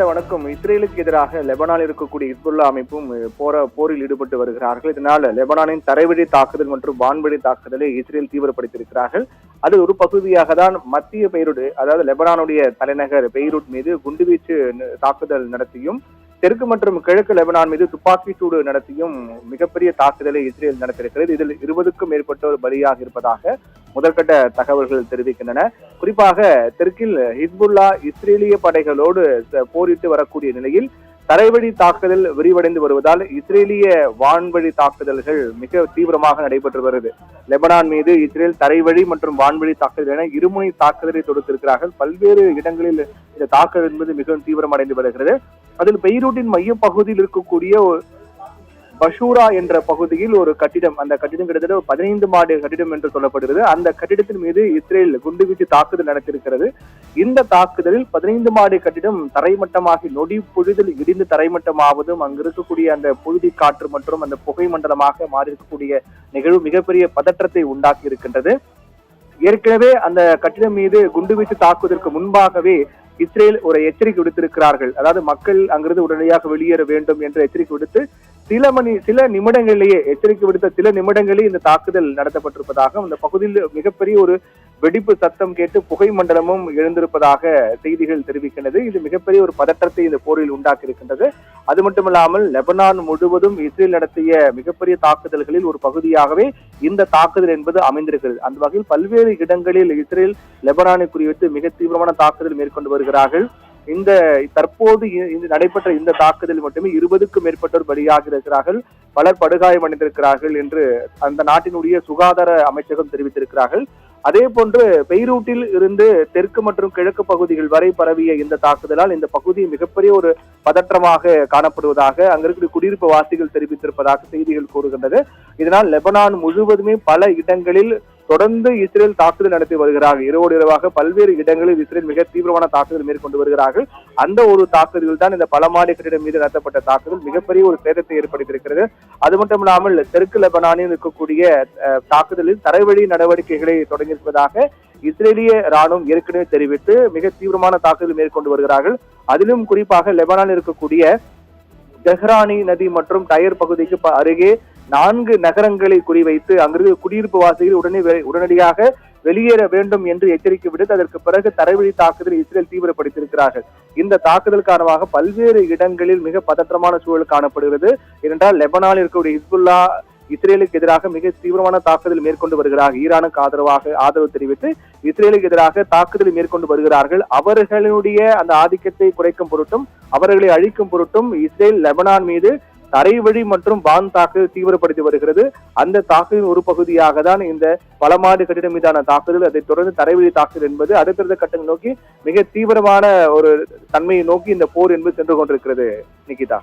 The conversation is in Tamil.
வணக்கம். இஸ்ரேலுக்கு எதிராக லெபனானில் இருக்கக்கூடிய ஹிஸ்புல்லா அமைப்பும் போரில் ஈடுபட்டு வருகிறார்கள். இதனால் லெபனானின் தரைவழி தாக்குதல் மற்றும் வான்வழி தாக்குதலை இஸ்ரேல் தீவிரப்படுத்தியிருக்கிறார்கள். அது ஒரு பகுதியாக தான் மத்திய பெய்ரூட், அதாவது லெபனானுடைய தலைநகர் பெய்ரூட் மீது குண்டுவீச்சு தாக்குதல் நடத்தியும் தெற்கு மற்றும் கிழக்கு லெபனான் மீது துப்பாக்கி சூடு நடத்தியும் மிகப்பெரிய தாக்குதலை இஸ்ரேல் நடத்தியிருக்கிறது. இதில் 20க்கும் மேற்பட்டோர் பலியாக இருப்பதாக முதற்கட்ட தகவல்கள் தெரிவிக்கின்றன. குறிப்பாக தெற்கில் ஹிஸ்புல்லா இஸ்ரேலிய படைகளோடு போரிட்டு வரக்கூடிய நிலையில் தரைவழி தாக்குதல் விரிவடைந்து வருவதால் இஸ்ரேலிய வான்வழி தாக்குதல்கள் மிக தீவிரமாக நடைபெற்று வருகிறது. லெபனான் மீது இஸ்ரேல் தரைவழி மற்றும் வான்வழி தாக்குதல் என இருமுனை தாக்குதலை தொடுத்திருக்கிறார்கள். பல்வேறு இடங்களில் இந்த தாக்குதல் என்பது மிகவும் தீவிரமடைந்து வருகிறது. அதில் பெய்ரூட்டின் மைய பகுதியில் இருக்கக்கூடிய பஷூரா என்ற பகுதியில் ஒரு கட்டிடம், அந்த கட்டிடம் கிட்டத்தட்ட 15 மாடி கட்டிடம் என்று சொல்லப்படுகிறது. அந்த கட்டிடத்தின் மீது இஸ்ரேல் குண்டுவீச்சு தாக்குதல் நடத்தியிருக்கிறது. இந்த தாக்குதலில் 15 மாடி கட்டிடம் தரைமட்டமாகி நொடி பொழுதில் இடிந்து தரைமட்டமாவதும் அங்கு இருக்கக்கூடிய அந்த புழுதி காற்று மற்றும் அந்த புகை மண்டலமாக மாறி இருக்கக்கூடிய நிகழ்வு மிகப்பெரிய பதற்றத்தை உண்டாக்கி இருக்கின்றது. ஏற்கனவே அந்த கட்டிடம் மீது குண்டுவீச்சு தாக்குவதற்கு முன்பாகவே இஸ்ரேல் ஒரு எச்சரிக்கை விடுத்திருக்கிறார்கள். அதாவது மக்கள் அங்கிருந்து உடனடியாக வெளியேற வேண்டும் என்று எச்சரிக்கை விடுத்து சில நிமிடங்களிலேயே எச்சரிக்கை விடுத்த சில நிமிடங்களிலே இந்த தாக்குதல் நடத்தப்பட்டிருப்பதாக, அந்த பகுதியில் மிகப்பெரிய ஒரு வெடிப்பு சத்தம் கேட்டு புகை மண்டலமும் எழுந்திருப்பதாக செய்திகள் தெரிவிக்கின்றது. இது மிகப்பெரிய ஒரு பதற்றத்தை இந்த போரில் உண்டாக்கி இருக்கின்றது. அது மட்டுமல்லாமல் லெபனான் முழுவதும் இஸ்ரேல் நடத்திய மிகப்பெரிய தாக்குதல்களில் ஒரு பகுதியாகவே இந்த தாக்குதல் என்பது அமைந்திருக்கிறது. அந்த வகையில் பல்வேறு இடங்களில் இஸ்ரேல் லெபனானை குறிவிட்டு மிக தீவிரமான தாக்குதல் மேற்கொண்டு வருகிறார்கள். இந்த தற்போது நடைபெற்ற இந்த தாக்குதல் மட்டுமே 20க்கும் மேற்பட்டோர் பலியாக இருக்கிறார்கள், பலர் படுகாயமடைந்திருக்கிறார்கள் என்று அந்த நாட்டினுடைய சுகாதார அமைச்சகம் தெரிவித்திருக்கிறார்கள். அதே போன்று பெய்ரூட்டில் இருந்து தெற்கு மற்றும் கிழக்கு பகுதிகள் வரை பரவிய இந்த தாக்குதலால் இந்த பகுதி மிகப்பெரிய ஒரு பதற்றமாக காணப்படுவதாக அங்கிருக்கிற குடியிருப்பு வாசிகள் தெரிவித்திருப்பதாக செய்திகள் கூறுகின்றது. இதனால் லெபனான் முழுவதுமே பல இடங்களில் தொடர்ந்து இஸ்ரேல் தாக்குதல் நடத்தி வருகிறார்கள். இரவோடு இரவாக பல்வேறு இடங்களில் இஸ்ரேல் மிக தீவிரமான தாக்குதல் மேற்கொண்டு வருகிறார்கள். அந்த ஒரு தாக்குதல் தான் இந்த பல மாடி கட்டிடம் மீது நடத்தப்பட்ட தாக்குதல் மிகப்பெரிய ஒரு சேதத்தை ஏற்படுத்தியிருக்கிறது. அது மட்டுமில்லாமல் தெற்கு லெபனானில் இருக்கக்கூடிய தாக்குதலில் தரைவழி நடவடிக்கைகளை தொடங்கியிருப்பதாக இஸ்ரேலிய ராணுவம் ஏற்கனவே தெரிவித்து மிக தீவிரமான தாக்குதல் மேற்கொண்டு வருகிறார்கள். அதிலும் குறிப்பாக லெபனானில் இருக்கக்கூடிய ஜஹ்ரானி நதி மற்றும் டயர் பகுதிக்கு அருகே 4 நகரங்களை குறிவைத்து அங்கிருந்து குடியிருப்பு வாசிகள் உடனடியாக வெளியேற வேண்டும் என்று எச்சரிக்கை விடுத்து அதற்கு பிறகு தரைவழி தாக்குதல் இஸ்ரேல் தீவிரப்படுத்தியிருக்கிறார்கள். இந்த தாக்குதல் காரணமாக பல்வேறு இடங்களில் மிக பதற்றமான சூழல் காணப்படுகிறது. ஏனென்றால் லெபனானில் இருக்கக்கூடிய ஹிஸ்புல்லா இஸ்ரேலுக்கு எதிராக மிக தீவிரமான தாக்குதல் மேற்கொண்டு வருகிறார்கள். ஈரானுக்கு ஆதரவு தெரிவித்து இஸ்ரேலுக்கு எதிராக தாக்குதல் மேற்கொண்டு வருகிறார்கள். அவர்களுடைய அந்த ஆதிக்கத்தை குறைக்கும் பொருட்டும் அவர்களை அழிக்கும் பொருட்டும் இஸ்ரேல் லெபனான் மீது தரைவழி மற்றும் வான் தாக்குதல் தீவிரப்படுத்தி வருகிறது. அந்த தாக்குதலின் ஒரு பகுதியாக தான் இந்த பலமாடு கட்டிடம் மீதான தாக்குதல். அதைத் தொடர்ந்து தரைவழி தாக்குதல் என்பது அடுத்தடுத்த கட்டங்கள் நோக்கி மிக தீவிரமான ஒரு தன்மையை நோக்கி இந்த போர் என்பது சென்று கொண்டிருக்கிறது. நிகிதா.